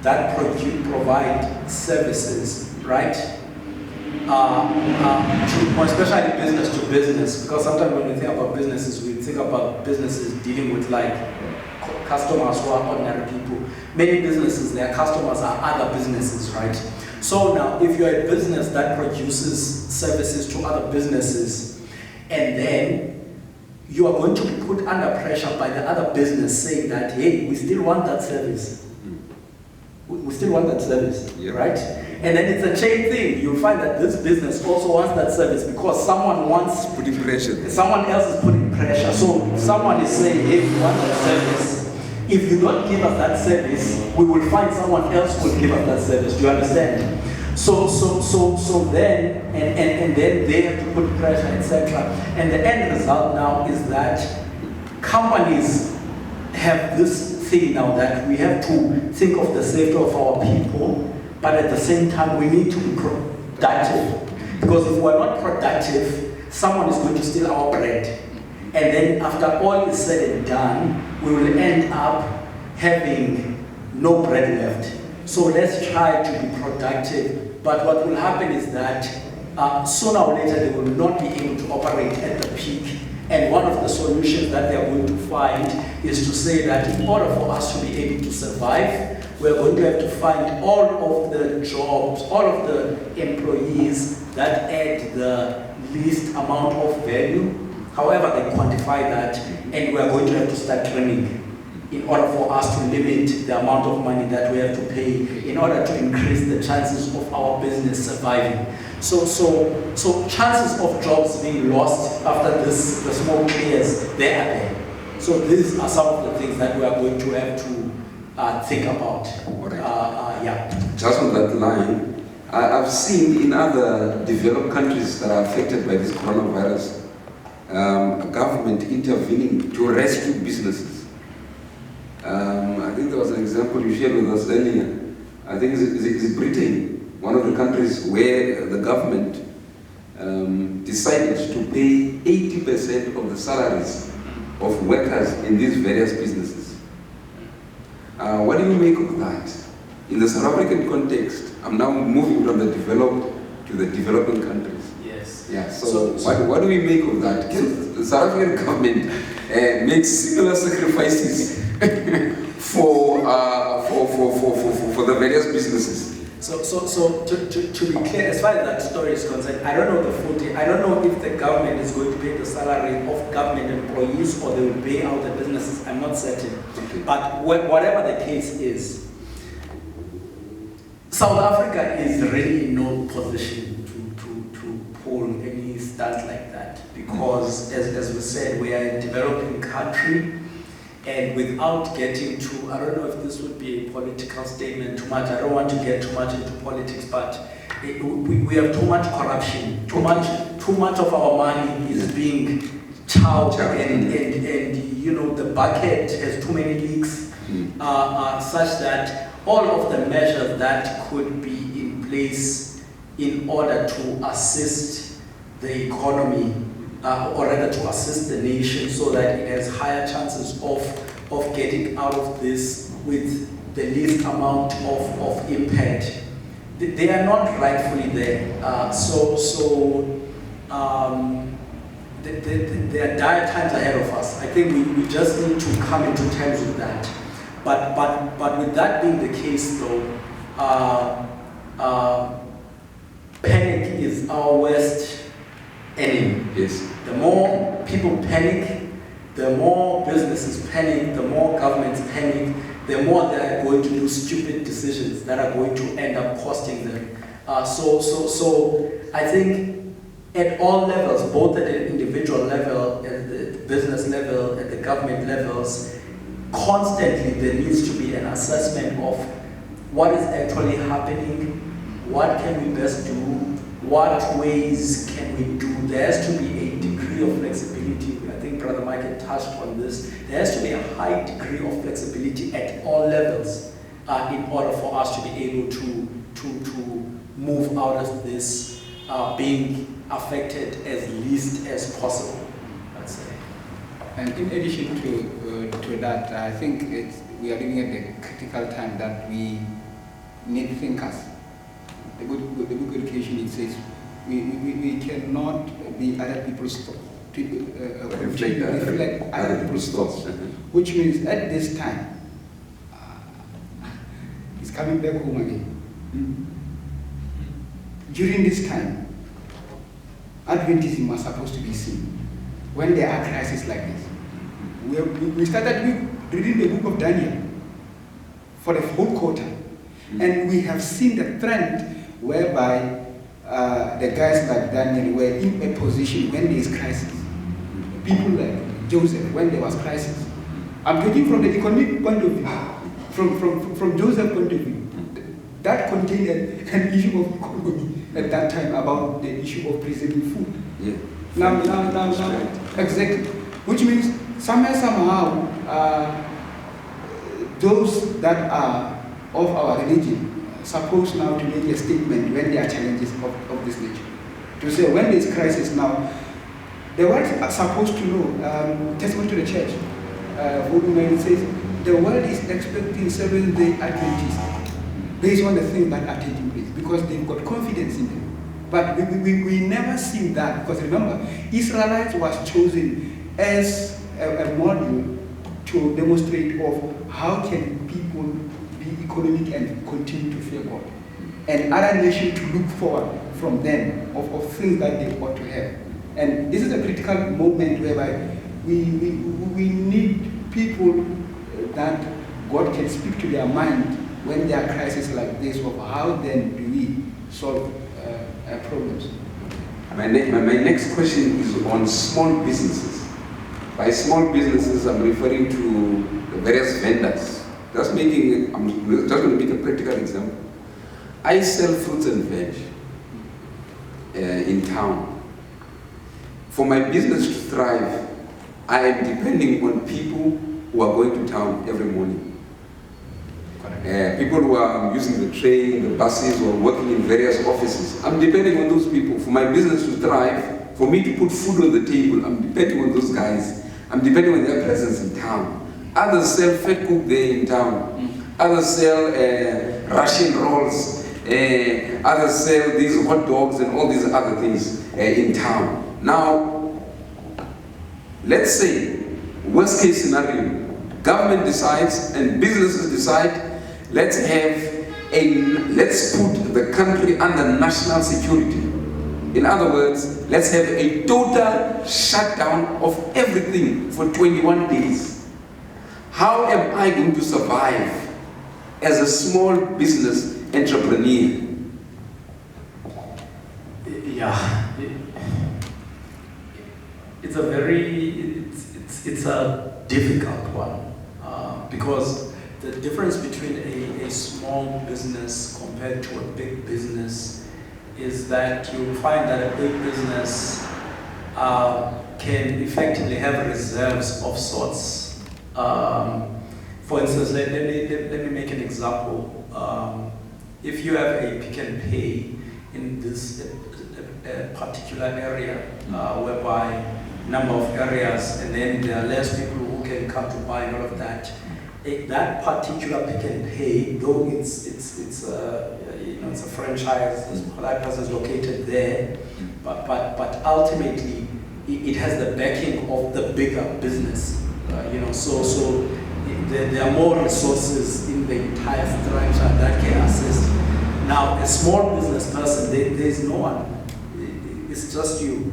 that provide services, right? Especially business to business, because sometimes when we think about businesses, we think about businesses dealing with like customers who are ordinary people. Many businesses, their customers are other businesses, right? So now, if you're a business that produces services to other businesses, and then you are going to be put under pressure by the other business saying that, hey, we still want that service. We still want that service, right? And then it's a chain thing. You'll find that this business also wants that service because someone wants putting pressure. Someone else is putting pressure. So someone is saying, hey, we want that service. If you don't give us that service, we will find someone else who will give us that service. Do you understand? So then, and then they have to put pressure, etc. And the end result now is that companies have this thing now that we have to think of the safety of our people, but at the same time we need to be productive. Because if we're not productive, someone is going to steal our bread. And then after all is said and done, we will end up having no bread left. So let's try to be productive. But what will happen is that sooner or later they will not be able to operate at the peak. And one of the solutions that they are going to find is to say that in order for us to be able to survive, we're going to have to find all of the jobs, all of the employees that add the least amount of value, however they quantify that, and we're going to have to start training in order for us to limit the amount of money that we have to pay in order to increase the chances of our business surviving. So chances of jobs being lost after the smoke clears, they are there. So these are some of the things that we are going to have to think about. Just on that line, I've seen in other developed countries that are affected by this coronavirus, a government intervening to rescue businesses. I think there was an example you shared with us earlier. I think it's Britain, one of the countries where the government decided to pay 80% of the salaries of workers in these various businesses. What do you make of that? In the South African context, I'm now moving from the developed to the developing countries. Yes. Yeah. So what do we make of that? Can the South African government make similar sacrifices for the various businesses? So to be clear, as far as that story is concerned, I don't know the footing. I don't know if the government is going to pay the salary of government employees or they will pay out the businesses. I'm not certain. Okay. But whatever the case is, South Africa is really in no position to pull any stance like that because, as we said, we are a developing country. And without getting to, I don't know if this would be a political statement too much, I don't want to get too much into politics, but we have too much corruption, too much of our money is being chowed, and you know, the bucket has too many leaks, such that all of the measures that could be in place in order to assist the economy or rather to assist the nation so that it has higher chances of getting out of this with the least amount of impact. They are not rightfully there. There are dire times ahead of us. I think we just need to come into terms with that. But with that being the case though, panic is our worst enemy. Yes. The more people panic, the more businesses panic, the more governments panic, the more they are going to do stupid decisions that are going to end up costing them. So I think at all levels, both at the individual level, at the business level, at the government levels, constantly there needs to be an assessment of what is actually happening, what can we best do, what ways can we do. There has to be a degree of flexibility. I think Brother Michael touched on this. There has to be a high degree of flexibility at all levels in order for us to be able to move out of this being affected as least as possible, I'd say. And in addition to that, I think we are living at a critical time that we need thinkers. The book Education, it says, we cannot be other people's thoughts. Reflect other people's thoughts. Which means at this time, he's coming back home again. During this time, Adventism was supposed to be seen when there are crises like this. We started reading the book of Daniel for the whole quarter, and we have seen the trend whereby the guys like Daniel were in a position when there is crisis. People like Joseph, when there was crisis. I'm talking from the economic point of view, from Joseph's point of view. That contained an issue of economy at that time about the issue of preserving food. Yeah. Now, exactly. Which means somehow, those that are of our religion supposed now to make a statement when there are challenges of this nature. To say when there is crisis now, the world are supposed to know, testimony to the church, it says, the world is expecting Seventh-day Adventists based on the things that are taking place because they've got confidence in them. But we never see that because remember, Israelites was chosen as a model to demonstrate of how can people be economic and continue to fear God. And other nations to look forward from them of things that they ought to have. And this is a critical moment whereby we need people that God can speak to their mind when there are crises like this of how then do we solve problems. My next question is on small businesses. By small businesses, I'm referring to the various vendors. I'm just going to make a practical example. I sell fruits and veg in town. For my business to thrive, I am depending on people who are going to town every morning. People who are using the train, the buses, or working in various offices. I'm depending on those people. For my business to thrive, for me to put food on the table, I'm depending on those guys. I'm depending on their presence in town. Others sell fat cook there in town. Others sell Russian rolls. Others sell these hot dogs and all these other things in town. Now, let's say, worst case scenario, government decides and businesses decide, let's put the country under national security. In other words, let's have a total shutdown of everything for 21 days. How am I going to survive as a small business entrepreneur? Yeah. It's a difficult one because the difference between a small business compared to a big business is that you find that a big business can effectively have reserves of sorts. For instance, let me make an example. If you have a Pick n Pay in this particular area, whereby number of areas, and then there are less people who can come to buy and all of that. That particular Pick n Pay, though it's a franchise, that person is located there, but ultimately it has the backing of the bigger business. So there are more resources in the entire structure that can assist. Now, a small business person, there's no one. It's just you.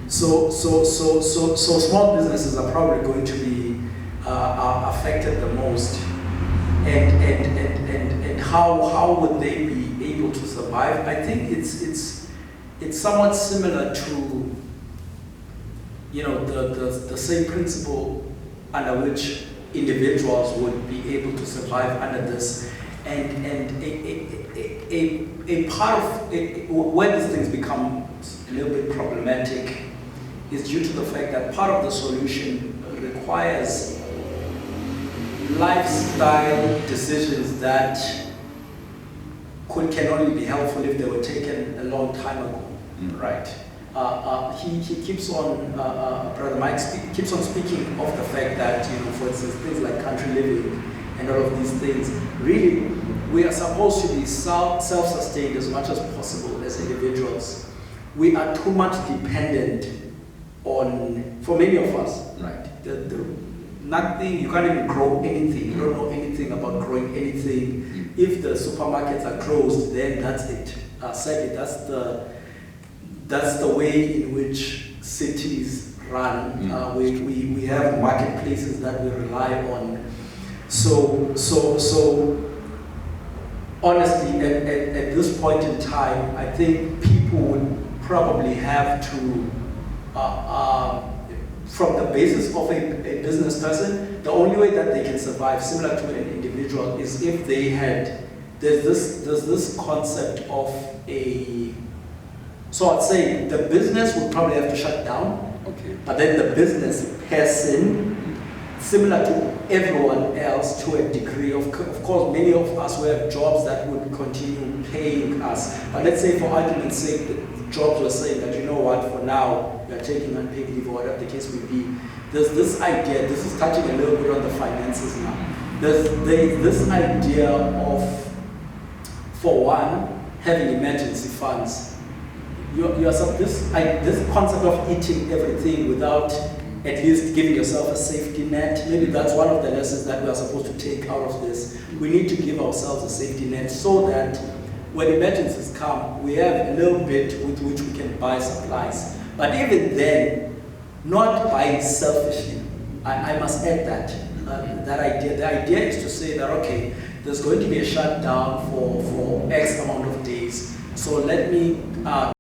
So small businesses are probably going to be affected the most, and how would they be able to survive? I think it's somewhat similar to the same principle under which individuals would be able to survive under this, and a part of where these things become a little bit problematic is due to the fact that part of the solution requires lifestyle decisions that can only be helpful if they were taken a long time ago, right? He keeps on, Brother Mike keeps on speaking of the fact that, for instance, things like country living and all of these things, really, we are supposed to be self-sustained as much as possible as individuals. We are too much dependent on, for many of us, right? Nothing, you can't even grow anything. You don't know anything about growing anything. If the supermarkets are closed, then that's it. Sadly, that's the way in which cities run. We have marketplaces that we rely on. So honestly, at this point in time, I think people would probably have to, from the basis of a business person, the only way that they can survive, similar to an individual, is if they had, there's this concept of so I'd say the business would probably have to shut down, but then the business person, similar to everyone else to a degree, of course, many of us will have jobs that would continue paying us, but let's say for argument's sake, the jobs were saying that, you know what, for now, you're taking unpaid leave or whatever the case may be. There's this idea, this is touching a little bit on the finances now. There's this idea of, for one, having emergency funds. This concept of eating everything without at least giving yourself a safety net, maybe that's one of the lessons that we are supposed to take out of this. We need to give ourselves a safety net so that when emergencies come, we have a little bit with which we can buy supplies. But even then, not buying selfishly. I must add that idea. The idea is to say that, okay, there's going to be a shutdown for X amount of days. So let me